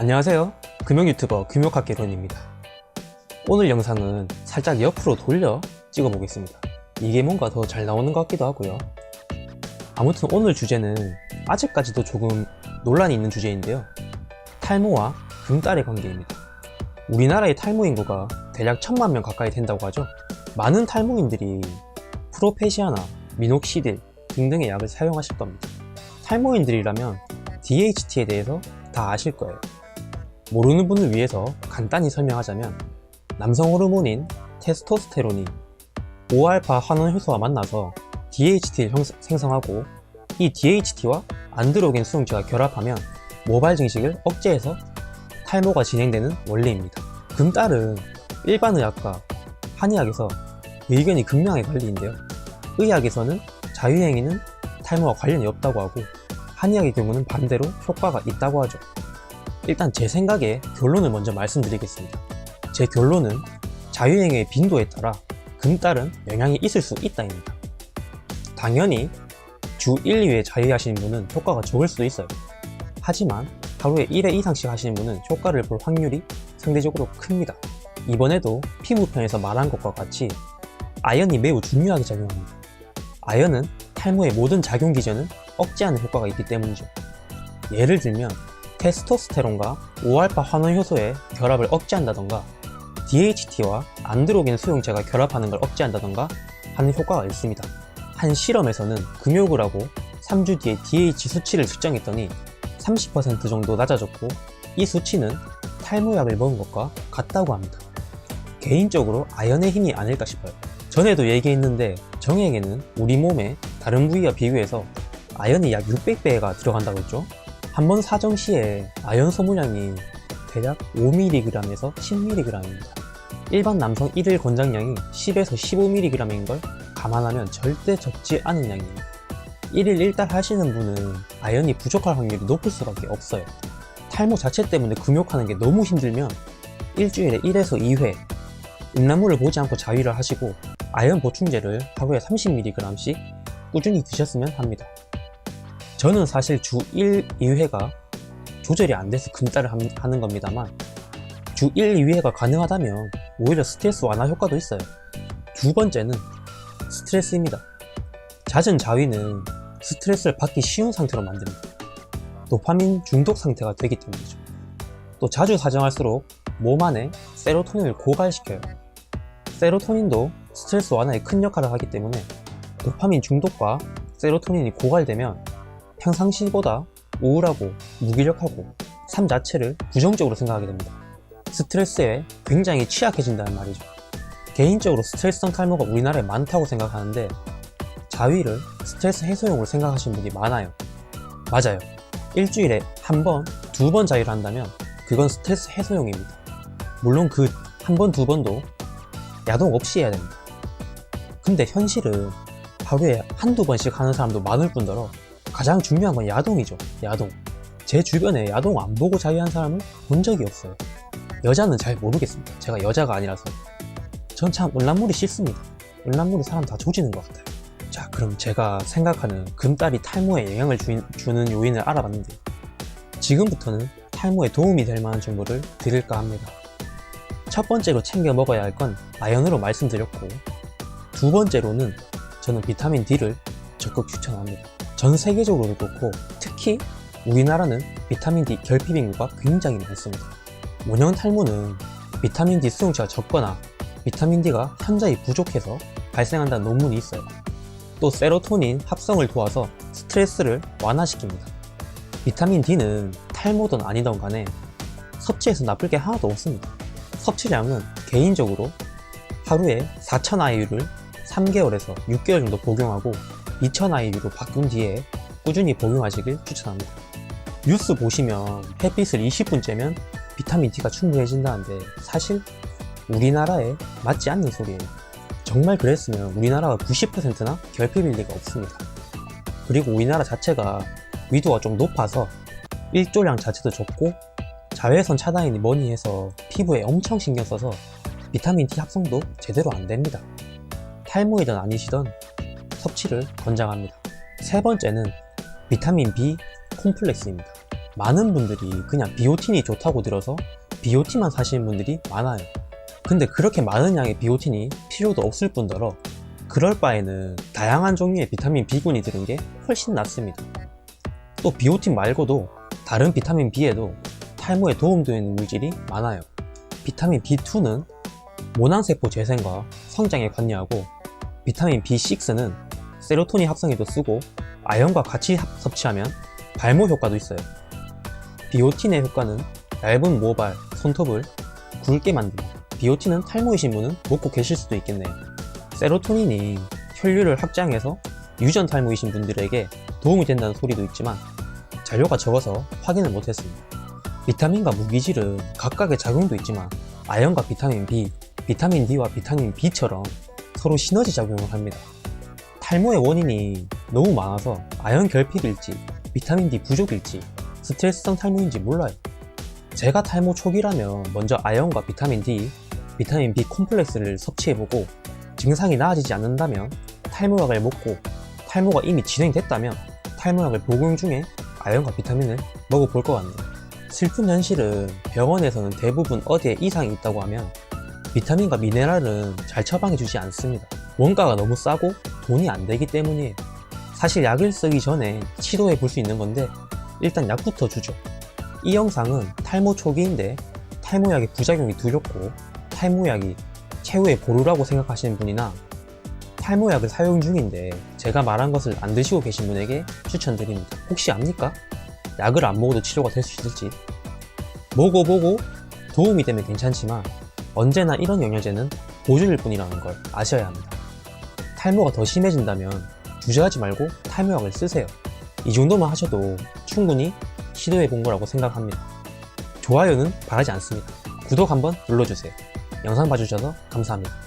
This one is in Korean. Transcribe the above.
안녕하세요. 금융 유튜버 금융학개론입니다. 오늘 영상은 살짝 옆으로 돌려 찍어 보겠습니다. 이게 뭔가 더 잘 나오는 것 같기도 하고요. 아무튼 오늘 주제는 아직까지도 조금 논란이 있는 주제인데요. 탈모와 금딸의 관계입니다. 우리나라의 탈모 인구가 대략 1000만 명 가까이 된다고 하죠. 많은 탈모인들이 프로페시아나 미녹시딜 등등의 약을 사용하실 겁니다. 탈모인들이라면 DHT에 대해서 다 아실 거예요. 모르는 분을 위해서 간단히 설명하자면 남성 호르몬인 테스토스테론이 5알파 환원 효소와 만나서 DHT를 생성하고 이 DHT와 안드로겐 수용체가 결합하면 모발 증식을 억제해서 탈모가 진행되는 원리입니다. 금딸은 일반 의학과 한의학에서 의견이 극명하게 갈리는데요. 의학에서는 자유행위는 탈모와 관련이 없다고 하고 한의학의 경우는 반대로 효과가 있다고 하죠. 일단 제 생각에 결론을 먼저 말씀드리겠습니다. 제 결론은 자유행위의 빈도에 따라 금딸은 영향이 있을 수 있다입니다. 당연히 주 1, 2회 자유하시는 분은 효과가 적을 수도 있어요. 하지만 하루에 1회 이상씩 하시는 분은 효과를 볼 확률이 상대적으로 큽니다. 이번에도 피부편에서 말한 것과 같이 아연이 매우 중요하게 작용합니다. 아연은 탈모의 모든 작용 기전을 억제하는 효과가 있기 때문이죠. 예를 들면 테스토스테론과 5알파 환원 효소의 결합을 억제한다던가 DHT와 안드로겐 수용체가 결합하는 걸 억제한다던가 하는 효과가 있습니다. 한 실험에서는 금욕을 하고 3주 뒤에 DH 수치를 측정했더니 30% 정도 낮아졌고 이 수치는 탈모약을 먹은 것과 같다고 합니다. 개인적으로 아연의 힘이 아닐까 싶어요. 전에도 얘기했는데 정액에는 우리 몸의 다른 부위와 비교해서 아연이 약 600배가 들어간다고 했죠. 한 번 사정 시에 아연 소모량이 대략 5mg에서 10mg입니다. 일반 남성 1일 권장량이 10에서 15mg인 걸 감안하면 절대 적지 않은 양입니다. 1일 1달 하시는 분은 아연이 부족할 확률이 높을 수밖에 없어요. 탈모 자체 때문에 금욕하는 게 너무 힘들면 일주일에 1에서 2회 음란물을 보지 않고 자위를 하시고 아연 보충제를 하루에 30mg씩 꾸준히 드셨으면 합니다. 저는 사실 주 1, 2회가 조절이 안 돼서 금딸을 하는 겁니다만 주 1, 2회가 가능하다면 오히려 스트레스 완화 효과도 있어요. 두 번째는 스트레스입니다. 잦은 자위는 스트레스를 받기 쉬운 상태로 만듭니다. 도파민 중독 상태가 되기 때문이죠. 또 자주 사정할수록 몸 안에 세로토닌을 고갈시켜요. 세로토닌도 스트레스 완화에 큰 역할을 하기 때문에 도파민 중독과 세로토닌이 고갈되면 평상시보다 우울하고 무기력하고 삶 자체를 부정적으로 생각하게 됩니다. 스트레스에 굉장히 취약해진다는 말이죠. 개인적으로 스트레스성 탈모가 우리나라에 많다고 생각하는데 자위를 스트레스 해소용으로 생각하시는 분이 많아요. 맞아요. 일주일에 한 번, 두 번 자위를 한다면 그건 스트레스 해소용입니다. 물론 그 한 번, 두 번도 야동 없이 해야 됩니다. 근데 현실은 하루에 한두 번씩 하는 사람도 많을 뿐더러 가장 중요한 건 야동이죠. 야동. 제 주변에 야동 안 보고 자위한 사람을 본 적이 없어요. 여자는 잘 모르겠습니다. 제가 여자가 아니라서. 전 참 음란물이 싫습니다. 음란물이 사람 다 조지는 것 같아요. 자, 그럼 제가 생각하는 금딸이 탈모에 영향을 주는 요인을 알아봤는데 지금부터는 탈모에 도움이 될 만한 정보를 드릴까 합니다. 첫 번째로 챙겨 먹어야 할 건 아연으로 말씀드렸고 두 번째로는 저는 비타민 D를 적극 추천합니다. 전 세계적으로도 그렇고 특히 우리나라는 비타민 D 결핍 인구가 굉장히 많습니다. 모형 탈모는 비타민 D 수용체가 적거나 비타민 D가 현저히 부족해서 발생한다는 논문이 있어요. 또 세로토닌 합성을 도와서 스트레스를 완화시킵니다. 비타민 D는 탈모든 아니든 간에 섭취해서 나쁠 게 하나도 없습니다. 섭취량은 개인적으로 하루에 4000IU를 3개월에서 6개월 정도 복용하고 2000IU로 바꾼 뒤에 꾸준히 복용하시길 추천합니다. 뉴스 보시면 햇빛을 20분 쬐면 비타민 D가 충분해진다는데 사실 우리나라에 맞지 않는 소리예요. 정말 그랬으면 우리나라가 90%나 결핍일 리가 없습니다. 그리고 우리나라 자체가 위도가 좀 높아서 일조량 자체도 적고 자외선 차단이니 뭐니 해서 피부에 엄청 신경 써서 비타민 D 합성도 제대로 안 됩니다. 탈모이든 아니시든 섭취를 권장합니다. 세 번째는 비타민 B 콤플렉스입니다. 많은 분들이 그냥 비오틴이 좋다고 들어서 비오틴만 사시는 분들이 많아요. 근데 그렇게 많은 양의 비오틴이 필요도 없을 뿐더러 그럴 바에는 다양한 종류의 비타민 B군이 들은 게 훨씬 낫습니다. 또 비오틴 말고도 다른 비타민 B에도 탈모에 도움되는 물질이 많아요. 비타민 B2는 모낭세포 재생과 성장에 관여하고, 비타민 B6는 세로토닌 합성에도 쓰고 아연과 같이 섭취하면 발모 효과도 있어요. 비오틴의 효과는 얇은 모발, 손톱을 굵게 만듭니다. 비오틴은 탈모이신 분은 먹고 계실 수도 있겠네요. 세로토닌이 혈류를 확장해서 유전 탈모이신 분들에게 도움이 된다는 소리도 있지만 잔료가 적어서 확인을 못했습니다. 비타민과 무기질은 각각의 작용도 있지만 아연과 비타민 B, 비타민 D와 비타민 B처럼 서로 시너지 작용을 합니다. 탈모의 원인이 너무 많아서 아연 결핍일지, 비타민 D 부족일지, 스트레스성 탈모인지 몰라요. 제가 탈모 초기라면 먼저 아연과 비타민 D, 비타민 B 콤플렉스를 섭취해보고 증상이 나아지지 않는다면 탈모약을 먹고, 탈모가 이미 진행됐다면 탈모약을 복용 중에 아연과 비타민을 먹어볼 것 같네요. 슬픈 현실은 병원에서는 대부분 어디에 이상이 있다고 하면 비타민과 미네랄은 잘 처방해주지 않습니다. 원가가 너무 싸고 돈이 안 되기 때문이에요. 사실 약을 쓰기 전에 시도해 볼 수 있는 건데 일단 약부터 주죠. 이 영상은 탈모 초기인데 탈모약의 부작용이 두렵고 탈모약이 최후의 보루라고 생각하시는 분이나 탈모약을 사용 중인데 제가 말한 것을 안 드시고 계신 분에게 추천드립니다. 혹시 압니까? 약을 안 먹어도 치료가 될 수 있을지. 먹어보고 도움이 되면 괜찮지만 언제나 이런 영양제는 보조일 뿐이라는 걸 아셔야 합니다. 탈모가 더 심해진다면 주저하지 말고 탈모약을 쓰세요. 이 정도만 하셔도 충분히 시도해 본 거라고 생각합니다. 좋아요는 바라지 않습니다. 구독 한번 눌러주세요. 영상 봐주셔서 감사합니다.